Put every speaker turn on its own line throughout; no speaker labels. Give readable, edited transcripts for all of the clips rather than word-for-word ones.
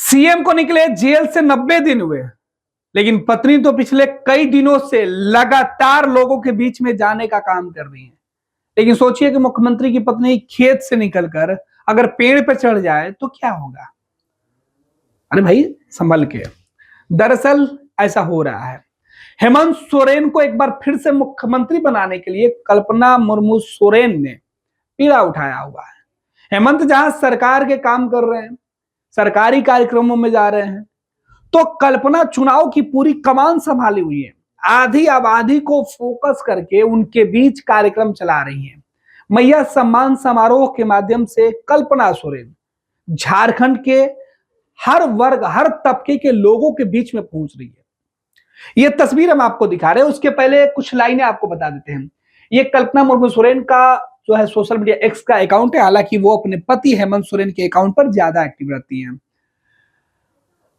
CM को निकले jail से 90 दिन हुए, लेकिन पत्नी तो पिछले कई दिनों से लगातार लोगों के बीच में जाने का काम कर रही है। लेकिन सोचिए कि मुख्यमंत्री की पत्नी खेत से निकलकर अगर पेड़ पर चढ़ जाए तो क्या होगा। अरे भाई संभल के। दरअसल ऐसा हो रहा है, हेमंत सोरेन को एक बार फिर से मुख्यमंत्री बनाने के लिए कल्पना मुर्मू सोरेन ने पीड़ा उठाया हुआ है। हेमंत जहां सरकार के काम कर रहे हैं, सरकारी कार्यक्रमों में जा रहे हैं, तो कल्पना चुनाव की पूरी कमान संभाली हुई है। आधी आबादी को फोकस करके उनके बीच कार्यक्रम चला रही है। मैया सम्मान समारोह के माध्यम से कल्पना सोरेन झारखंड के हर वर्ग, हर तबके के लोगों के बीच में पहुंच रही है। यह तस्वीर हम आपको दिखा रहे हैं, उसके पहले कुछ लाइनें आपको बता देते हैं। ये कल्पना मुर्मू सोरेन का जो है सोशल मीडिया एक्स का अकाउंट है। हालांकि वो अपने पति हेमंत सोरेन के अकाउंट पर ज्यादा एक्टिव रहती हैं।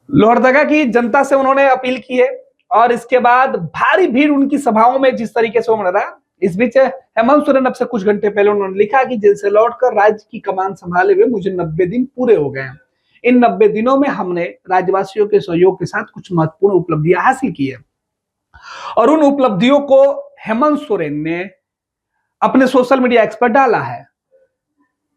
लोहरदगा की जनता से उन्होंने अपील की है और इसके बाद भारी भीड़ उनकी सभाओं में जिस तरीके से उमड़ रहा। इस बीच हेमंत सोरेन अब से कुछ घंटे पहले उन्होंने लिखा कि जेल से लौटकर राज्य की कमान संभाले हुए मुझे 90 दिन पूरे हो गए हैं। इन 90 दिनों में हमने राज्यवासियों के सहयोग के साथ कुछ महत्वपूर्ण उपलब्धियां हासिल की है और उन उपलब्धियों को हेमंत सोरेन ने अपने सोशल मीडिया एक्स पर डाला है।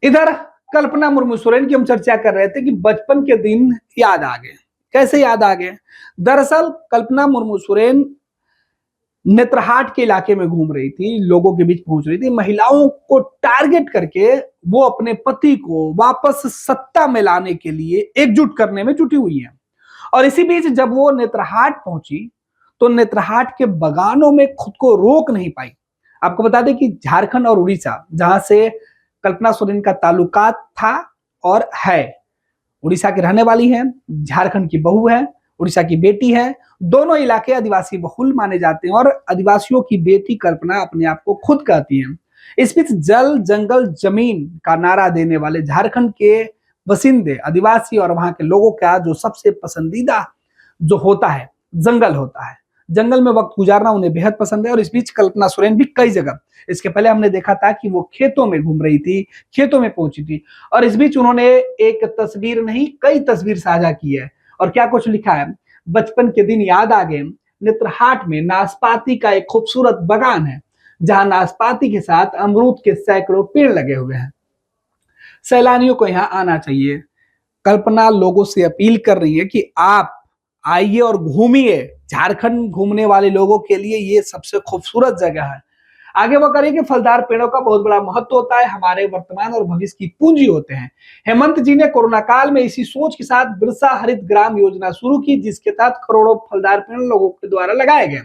इधर कल्पना मुर्मू सोरेन की हम चर्चा कर रहे थे कि बचपन के दिन याद आ गए। कैसे याद आ गए? दरअसल कल्पना मुर्मू सोरेन नेत्रहाट के इलाके में घूम रही थी, लोगों के बीच पहुंच रही थी। महिलाओं को टारगेट करके वो अपने पति को वापस सत्ता में लाने के लिए एकजुट करने में जुटी हुई है। और इसी बीच जब वो नेत्रहाट पहुंची तो नेत्रहाट के बगानों में खुद को रोक नहीं पाई। आपको बता दें कि झारखंड और उड़ीसा, जहां से कल्पना सोरेन का ताल्लुकात था और है, उड़ीसा के रहने वाली हैं, झारखंड की बहू है, उड़ीसा की बेटी है। दोनों इलाके आदिवासी बहुल माने जाते हैं और आदिवासियों की बेटी कल्पना अपने आप को खुद कहती हैं। इस बीच जल जंगल जमीन का नारा देने वाले झारखंड के बसिंदे आदिवासी और वहां के लोगों का जो सबसे पसंदीदा जो होता है जंगल होता है। जंगल में वक्त गुजारना उन्हें बेहद पसंद है और इस बीच कल्पना सोरेन भी कई जगह, इसके पहले हमने देखा था कि वो खेतों में घूम रही थी, खेतों में पहुंची थी और इस बीच उन्होंने एक तस्वीर नहीं कई तस्वीर साझा की है। और क्या कुछ लिखा है? बचपन के दिन याद आ गए। नेत्रहाट में नाशपाती का एक खूबसूरत बगान है जहां नाशपाती के साथ अमरूद के सैकड़ों पेड़ लगे हुए हैं। सैलानियों को यहाँ आना चाहिए। कल्पना लोगों से अपील कर रही है कि आप आइए और घूमिए। झारखंड घूमने वाले लोगों के लिए ये सबसे खूबसूरत जगह है। आगे वो करें कि फलदार पेड़ों का बहुत बड़ा महत्व होता है, हमारे वर्तमान और भविष्य की पूंजी होते हैं। हेमंत जी ने कोरोना काल में इसी सोच के साथ बिरसा हरित ग्राम योजना शुरू की, जिसके तहत करोड़ों फलदार पेड़ लोगों के द्वारा लगाए गए।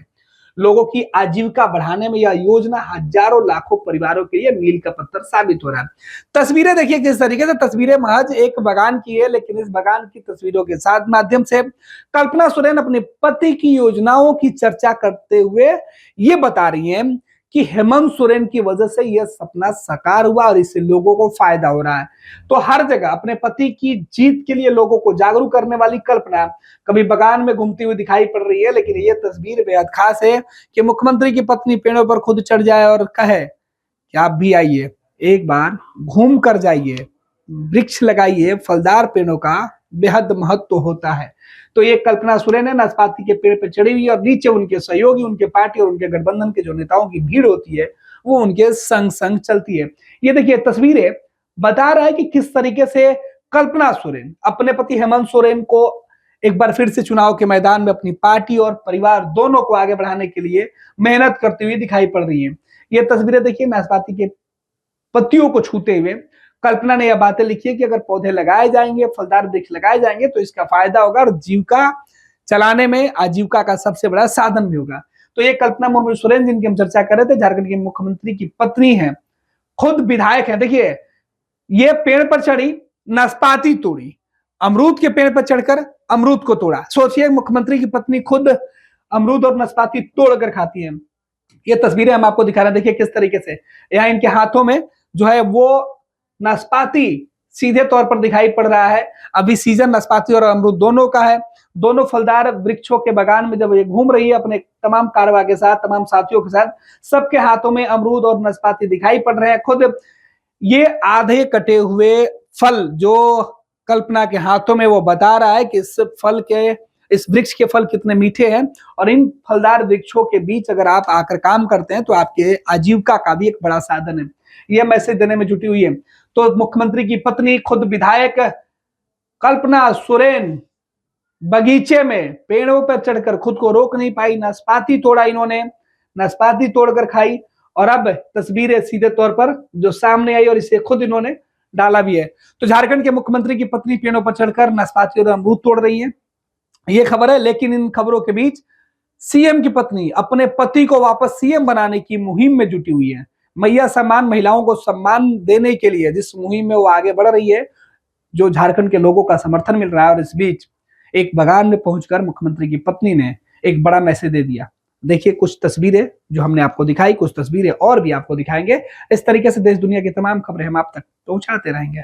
लोगों की आजीविका बढ़ाने में यह योजना हजारों लाखों परिवारों के लिए मील का पत्थर साबित हो रहा है। तस्वीरें देखिए किस तरीके से, तस्वीरें महज एक बगान की है, लेकिन इस बगान की तस्वीरों के साथ माध्यम से कल्पना सोरेन अपने पति की योजनाओं की चर्चा करते हुए ये बता रही हैं कि हेमंत सोरेन की वजह से यह सपना साकार हुआ और इससे लोगों को फायदा हो रहा है। तो हर जगह अपने पति की जीत के लिए लोगों को जागरूक करने वाली कल्पना कभी बगान में घूमती हुई दिखाई पड़ रही है, लेकिन यह तस्वीर बेहद खास है कि मुख्यमंत्री की पत्नी पेड़ों पर खुद चढ़ जाए और कहे कि आप भी आइए, एक बार घूम कर जाइए, वृक्ष लगाइए, फलदार पेड़ों का बेहद महत्व होता है। तो ये कल्पना सोरेन है, नाशपाती के पेड़ पर चढ़ी हुई और नीचे उनके सहयोगी, उनके पार्टी और उनके गठबंधन के जो नेताओं की भीड़ होती है वो उनके संग संग चलती है। ये देखिए तस्वीरें बता रहा है कि किस तरीके से कल्पना सोरेन अपने पति हेमंत सोरेन को एक बार फिर से चुनाव के मैदान में अपनी पार्टी और परिवार दोनों को आगे बढ़ाने के लिए मेहनत करती हुई दिखाई पड़ रही है। ये तस्वीरें देखिए नाशपाती के पत्तियों को छूते हुए कल्पना ने यह बातें लिखी है कि अगर पौधे लगाए जाएंगे, फलदार वृक्ष लगाए जाएंगे तो इसका फायदा होगा और जीविका चलाने में आजीविका का सबसे बड़ा साधन भी होगा। तो ये कल्पना मुर्मू सोरेन जिनकी हम चर्चा कर रहे थे, झारखंड के मुख्यमंत्री की पत्नी है, खुद विधायक है। देखिए ये पेड़ पर चढ़ी, नाशपाती तोड़ी, अमरूद के पेड़ पर चढ़कर अमरूद को तोड़ा। सोचिए मुख्यमंत्री की पत्नी खुद अमरूद और नाशपाती तोड़ कर खाती है। ये तस्वीरें हम आपको दिखा रहे हैं, देखिए किस तरीके से यहाँ इनके हाथों में जो है वो नाशपाती सीधे तौर पर दिखाई पड़ रहा है। अभी सीजन नाशपाती और अमरूद दोनों का है। दोनों फलदार वृक्षों के बगान में जब ये घूम रही है अपने तमाम कारवा के साथ, तमाम साथियों के साथ, सबके हाथों में अमरूद और नाशपाती दिखाई पड़ रहे हैं। खुद ये आधे कटे हुए फल जो कल्पना के हाथों में वो बता रहा है कि इस वृक्ष के फल कितने मीठे हैं, और इन फलदार वृक्षों के बीच अगर आप आकर काम करते हैं तो आपके आजीविका का भी एक बड़ा साधन है। यह मैसेज देने में जुटी हुई है। तो मुख्यमंत्री की पत्नी खुद विधायक कल्पना सोरेन बगीचे में पेड़ों पर चढ़कर खुद को रोक नहीं पाई, नाशपाती तोड़ा इन्होंने, नाशपाती तोड़कर खाई, और अब तस्वीरें सीधे तौर पर जो सामने आई और इसे खुद इन्होंने डाला भी है। तो झारखंड के मुख्यमंत्री की पत्नी पेड़ों पर चढ़कर नाशपाती और अमरूद तोड़ रही है, ये खबर है। लेकिन इन खबरों के बीच सीएम की पत्नी अपने पति को वापस सीएम बनाने की मुहिम में जुटी हुई है। मैया सम्मान, महिलाओं को सम्मान देने के लिए जिस मुहिम में वो आगे बढ़ रही है, जो झारखंड के लोगों का समर्थन मिल रहा है। और इस बीच एक बगान में पहुंचकर मुख्यमंत्री की पत्नी ने एक बड़ा मैसेज दे दिया। देखिए कुछ तस्वीरें जो हमने आपको दिखाई, कुछ तस्वीरें और भी आपको दिखाएंगे। इस तरीके से देश दुनिया की तमाम खबरें हम आप तक पहुंचाते रहेंगे।